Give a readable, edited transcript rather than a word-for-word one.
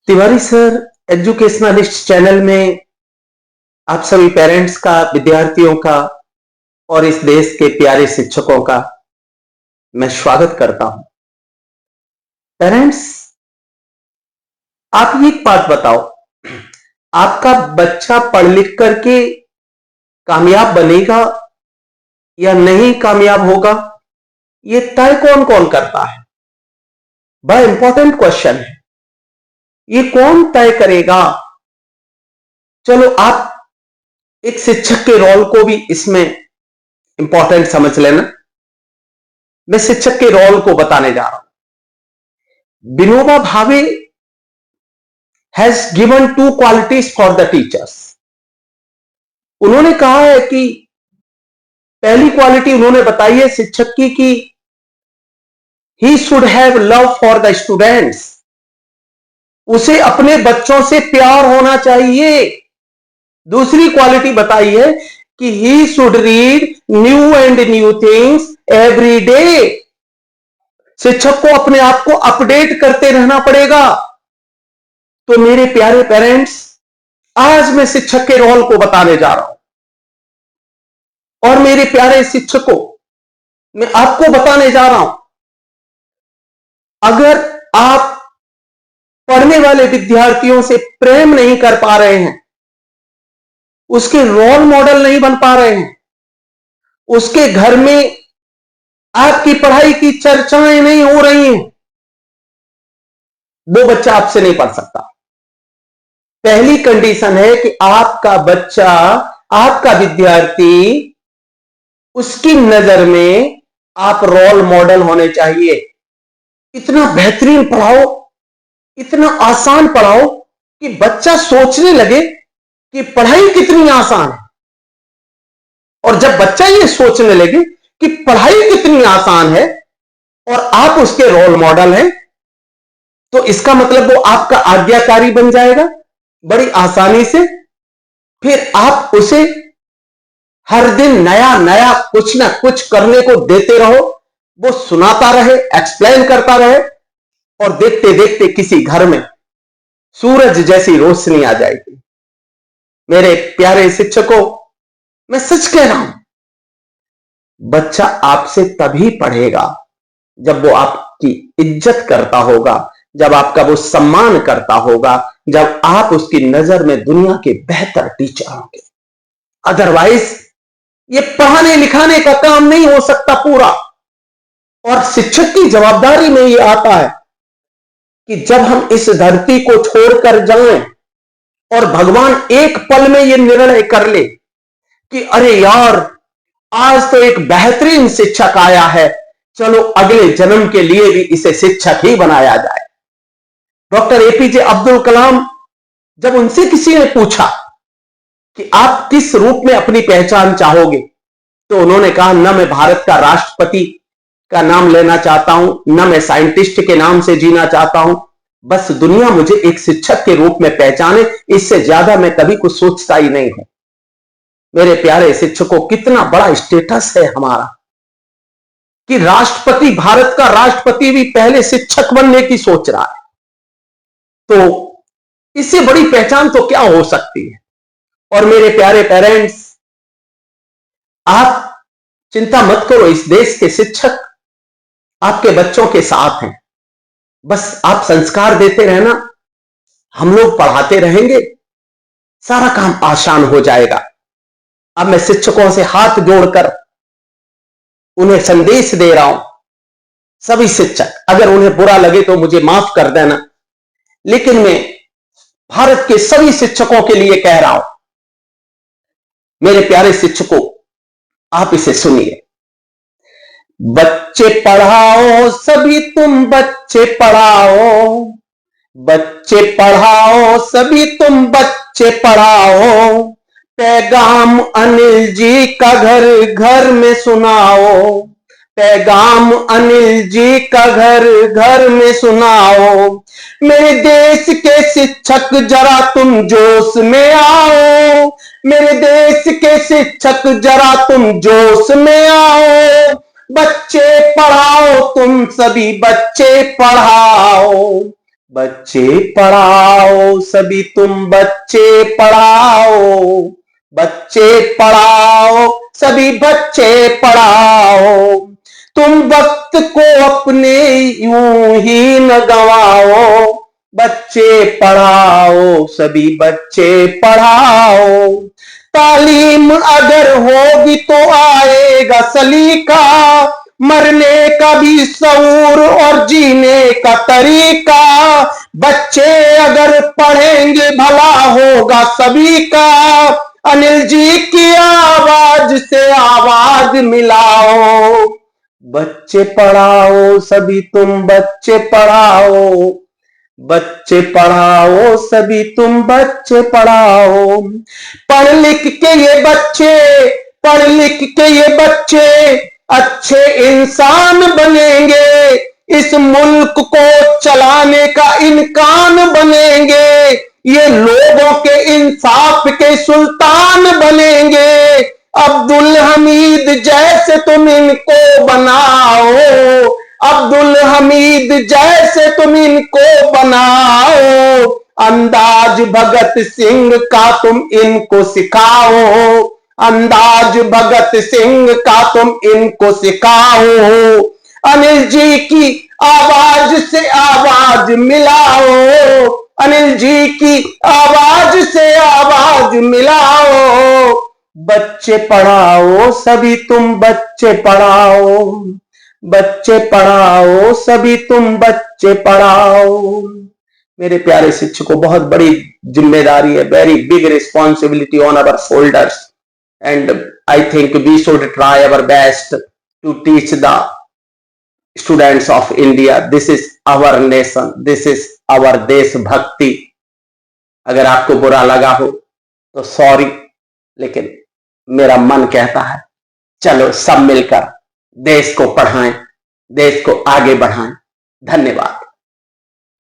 Tiwari sir educationalist channel में आप सभी पेरेंट्स का, विद्यार्थियों का और इस देश के प्यारे शिक्षकों का मैं स्वागत करता हूं। पेरेंट्स, आप एक बात बताओ, आपका बच्चा पढ़ लिख करके कामयाब बनेगा या नहीं कामयाब होगा, ये तय कौन कौन करता है? बड़ा इंपॉर्टेंट क्वेश्चन है। ये कौन तय करेगा? चलो, आप एक शिक्षक के रोल को भी इसमें इंपॉर्टेंट समझ लेना। मैं शिक्षक के रोल को बताने जा रहा हूं। Vinoba Bhave has given two qualities for the teachers. उन्होंने कहा है कि पहली क्वालिटी उन्होंने बताई है शिक्षक की कि he should have love for the students. उसे अपने बच्चों से प्यार होना चाहिए। दूसरी क्वालिटी बताई है कि he should read new and new things every day. शिक्षक को अपने आप को अपडेट करते रहना पड़ेगा। तो मेरे प्यारे पेरेंट्स, आज मैं शिक्षक के रोल को बताने जा रहा हूं और मेरे प्यारे शिक्षकों, मैं आपको बताने जा रहा हूं, अगर आप पढ़ने वाले विद्यार्थियों से प्रेम नहीं कर पा रहे हैं, उसके रोल मॉडल नहीं बन पा रहे हैं, उसके घर में आपकी पढ़ाई की चर्चाएं नहीं हो रही हैं, वो बच्चा आपसे नहीं पढ़ सकता। पहली कंडीशन है कि आपका बच्चा, आपका विद्यार्थी, उसकी नजर में आप रोल मॉडल होने चाहिए। इतना बेहतरीन पढ़ाओ, इतना आसान पढ़ाओ कि बच्चा सोचने लगे कि पढ़ाई कितनी आसान है। और जब बच्चा ये सोचने लगे कि पढ़ाई कितनी आसान है और आप उसके रोल मॉडल हैं, तो इसका मतलब वो आपका आज्ञाकारी बन जाएगा बड़ी आसानी से। फिर आप उसे हर दिन नया नया कुछ ना कुछ करने को देते रहो, वो सुनाता रहे, एक्सप्लेन करता रहे, और देखते देखते किसी घर में सूरज जैसी रोशनी आ जाएगी। मेरे प्यारे शिक्षकों, मैं सच कह रहा हूं, बच्चा आपसे तभी पढ़ेगा जब वो आपकी इज्जत करता होगा, जब आपका वो सम्मान करता होगा, जब आप उसकी नजर में दुनिया के बेहतर टीचर होंगे। अदरवाइज ये पढ़ाने लिखाने का काम नहीं हो सकता पूरा। और शिक्षक की जवाबदारी में ये आता है कि जब हम इस धरती को छोड़कर जाएं और भगवान एक पल में ये निर्णय कर ले कि अरे यार, आज तो एक बेहतरीन शिक्षक आया है, चलो अगले जन्म के लिए भी इसे शिक्षक ही बनाया जाए। डॉक्टर एपीजे अब्दुल कलाम, जब उनसे किसी ने पूछा कि आप किस रूप में अपनी पहचान चाहोगे, तो उन्होंने कहा, न मैं भारत का राष्ट्रपति का नाम लेना चाहता हूं, न मैं साइंटिस्ट के नाम से जीना चाहता हूं, बस दुनिया मुझे एक शिक्षक के रूप में पहचाने, इससे ज्यादा मैं कभी कुछ सोचता ही नहीं हूं। मेरे प्यारे शिक्षकों, कितना बड़ा स्टेटस है हमारा कि राष्ट्रपति, भारत का राष्ट्रपति भी पहले शिक्षक बनने की सोच रहा है। तो इससे बड़ी पहचान तो क्या हो सकती है। और मेरे प्यारे पेरेंट्स, आप चिंता मत करो, इस देश के शिक्षक आपके बच्चों के साथ हैं। बस आप संस्कार देते रहना, हम लोग पढ़ाते रहेंगे, सारा काम आसान हो जाएगा। अब मैं शिक्षकों से हाथ जोड़कर उन्हें संदेश दे रहा हूं, सभी शिक्षक, अगर उन्हें बुरा लगे तो मुझे माफ कर देना, लेकिन मैं भारत के सभी शिक्षकों के लिए कह रहा हूं, मेरे प्यारे शिक्षकों, आप इसे सुनिए। बच्चे पढ़ाओ, सभी तुम बच्चे पढ़ाओ, बच्चे पढ़ाओ, सभी तुम बच्चे पढ़ाओ, पैगाम अनिल जी का घर घर में सुनाओ, पैगाम अनिल जी का घर घर में सुनाओ। मेरे देश के शिक्षक जरा तुम जोश में आओ, मेरे देश के शिक्षक जरा तुम जोश में आओ, बच्चे पढ़ाओ, तुम सभी बच्चे पढ़ाओ, बच्चे पढ़ाओ सभी तुम बच्चे पढ़ाओ, बच्चे पढ़ाओ सभी बच्चे पढ़ाओ, तुम वक्त को अपने यूं ही न गवाओ, बच्चे पढ़ाओ सभी बच्चे पढ़ाओ। तालीम अगर होगी तो आएगा सलीका, मरने का भी शऊर और जीने का तरीका, बच्चे अगर पढ़ेंगे भला होगा सभी का। अनिल जी की आवाज से आवाज मिलाओ, बच्चे पढ़ाओ सभी तुम बच्चे पढ़ाओ, बच्चे पढ़ाओ सभी तुम बच्चे पढ़ाओ। पढ़ लिख के ये बच्चे, पढ़ लिख के ये बच्चे अच्छे इंसान बनेंगे, इस मुल्क को चलाने का इनकान बनेंगे, ये लोगों के इंसाफ के सुल्तान बनेंगे। अब्दुल हमीद जैसे तुम इनको बनाओ, अब्दुल हमीद जैसे तुम इनको बनाओ, अंदाज भगत सिंह का तुम इनको सिखाओ, अंदाज भगत सिंह का तुम इनको सिखाओ। अनिल जी की आवाज से आवाज मिलाओ, अनिल जी की आवाज से आवाज मिलाओ, बच्चे पढ़ाओ सभी तुम बच्चे पढ़ाओ, बच्चे पढ़ाओ सभी तुम बच्चे पढ़ाओ। मेरे प्यारे शिक्षकों, बहुत बड़ी जिम्मेदारी है, very big responsibility on our shoulders, and I think we should try our best to teach the students of India, this is our nation, this is our deshbhakti. अगर आपको बुरा लगा हो तो सॉरी, लेकिन मेरा मन कहता है चलो सब मिलकर देश को पढ़ाएं, देश को आगे बढ़ाएं। धन्यवाद।